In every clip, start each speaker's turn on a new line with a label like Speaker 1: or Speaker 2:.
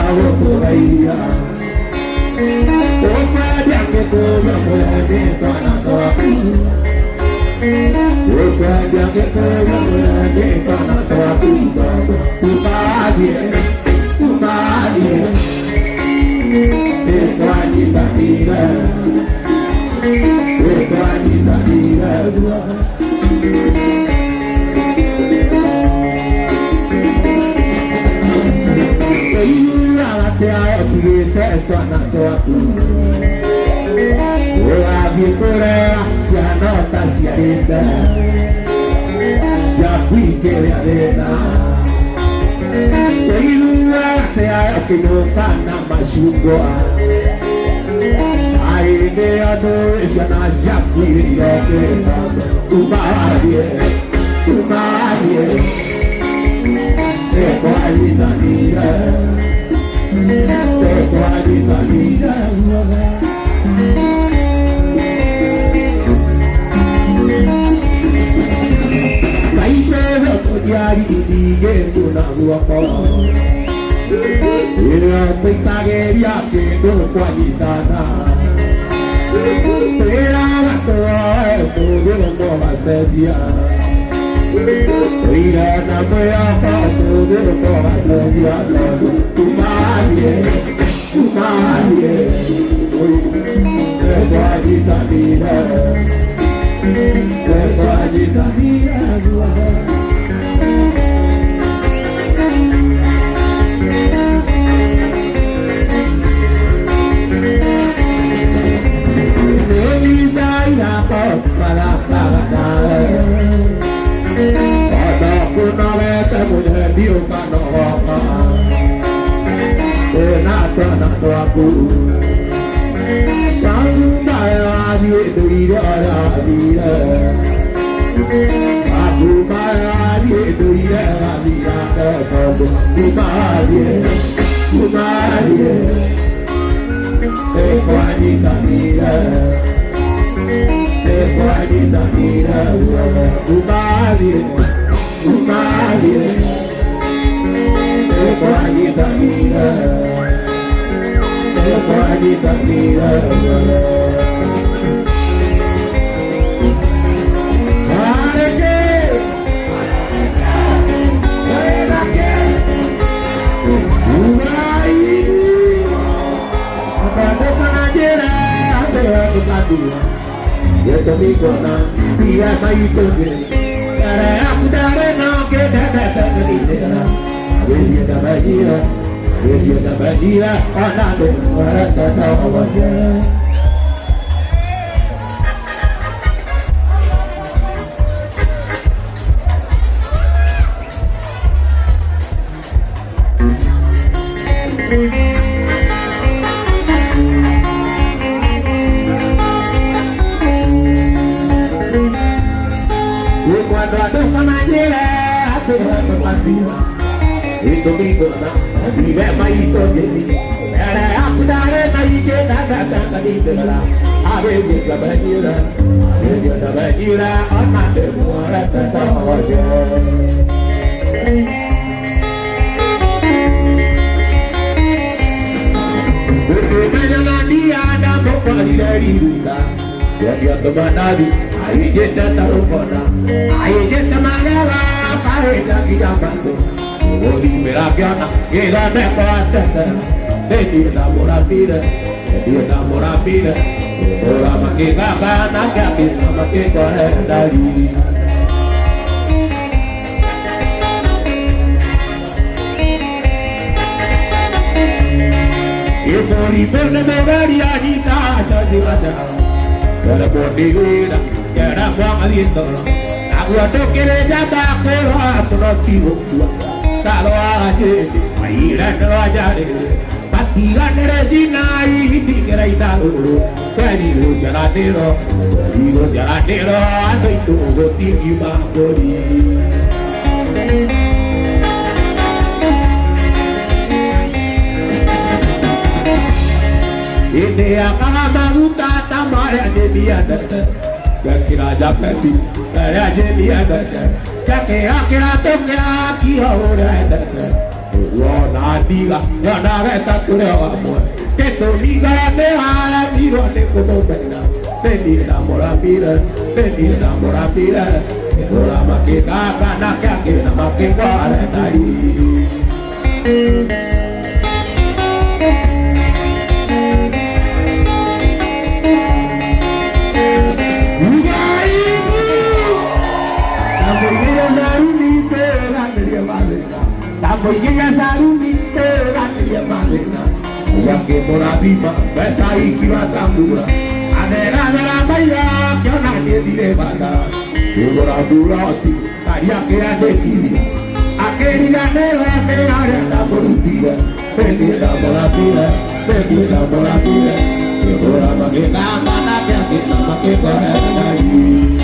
Speaker 1: Okoraia Okoraia que toda mulher me torna top Okoraia que toda mulher me torna top O Maria Equanita mira Equanita mira La vittoria si annota, si arrenda, si applica le arena. E il che non fanno mai sciugo. Ai neadori si hanno già qui umanie, e quali da dire. Una guapa e la pitageria che non qualità per la tua dove non può sedia e la mia parte dove non può sedia tu marie e qualità mia Idea kama utata mara jebia dada, yakira japeti, kaya jebia dada, yake akira toke aki ahora dada, diga, yo nada está tu amor. Que tu diga de ala, miro de como pena. Bendiga mora pira, bendiga mora pira. Que la maqueta, na que na maqueta para ahí. Voy saludito, la malena. Ya que por arriba, ves ahí que va tan dura. Adela de la maya, que a nadie diré bala. Yo por la dura, así, haría que era de ti. Aquella negra que hará la porutilla. Perdida por la tira, perdida por la tira. Yo por la maqueta, mana que aquí la maqueta era ahí.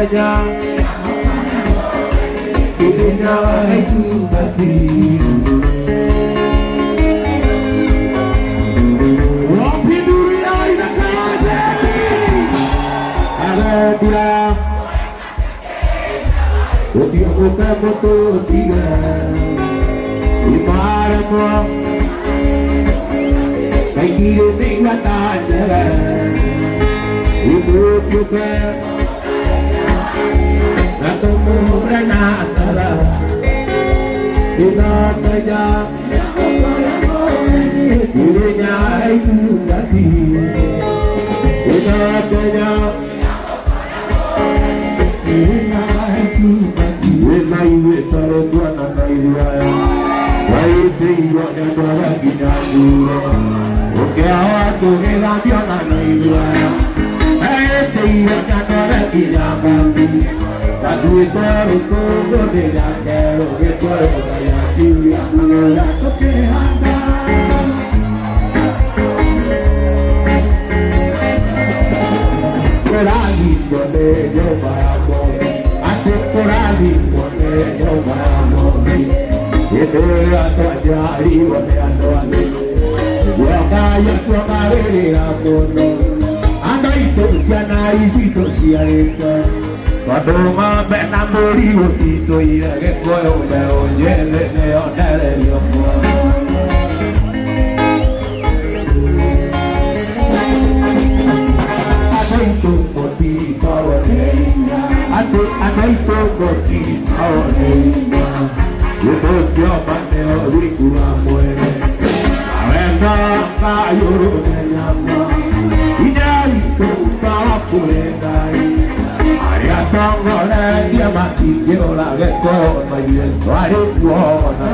Speaker 1: kanya Kirinya itu mati Wapi dunia ina kaje Ada dia Odia boka moto tiga Imaramo Kay kiri tingwa tanya Ibu juga Natumura natara Inakaya Dirinya itu mati Inakaya Dirinya itu mati Wenai wetaro tuana nairaya Wai teiro nyadara kinyakura Oke awatu ngeladiana nairaya Teiro nyadara kinyakati Tadu itaru kogo de yakero Getoro kaya kiri Akura toke handa Korali kone yo bayamoni Ate korali kone yo bayamoni Yedore ato ajari wane ato ane Wakaya tuakarele akono Anda ito siana isito siareka Padoma benamori utito ira que koyo beo yele ne onere yoko Adaito moti kawaneina Adaito moti kawaneina Yeto kyo mane orikura muere Awenga kayoro nenyama Inyarito kawakurengai Ariatongole diamati kiola geko mayento arikuona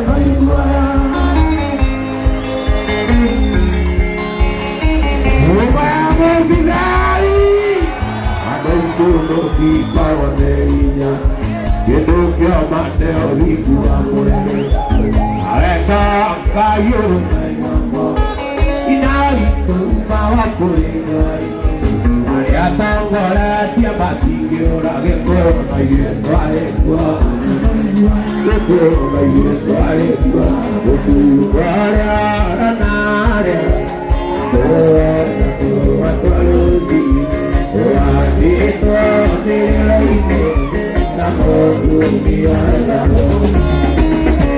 Speaker 1: Ubamo bidai Adoito no di pawaneina Yedo kyo mate orikura muere Areka kayo nayama Inarito kawakurengai Ariatongole diamati kiola geko mayento arikuona Geko mayento arikuona Ochukwara ranare Toa tualusi Toa dito nilaine Namo dunia namo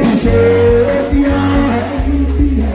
Speaker 1: Usesia itia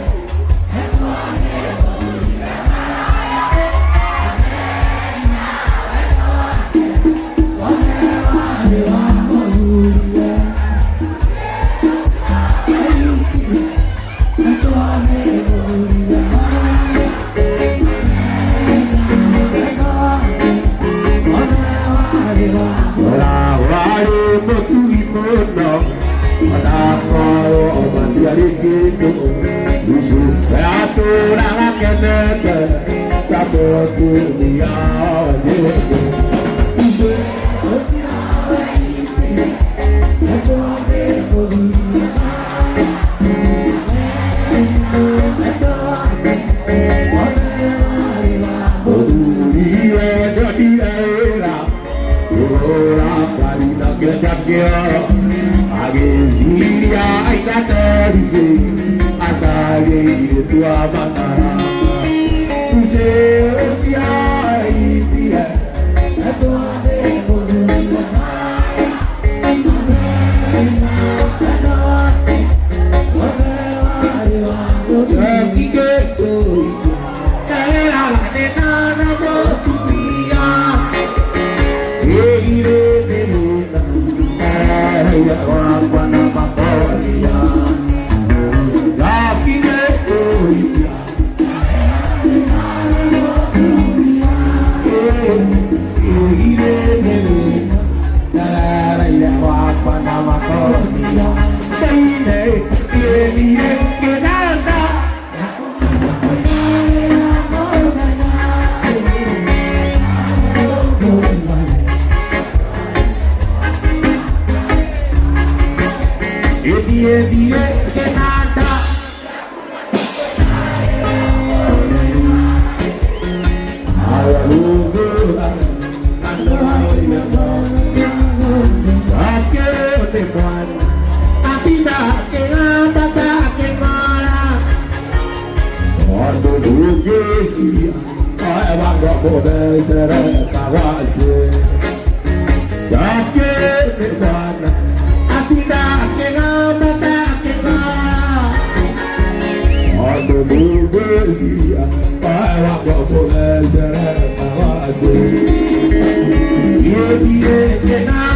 Speaker 2: Hallelujah.
Speaker 1: me quan atina que anda que mala quando tu chiesi ai vado a poter essere caguazze da che me quan atina che anda che mala quando tu chiesi ai vado a poter essere caguazze io direi che nada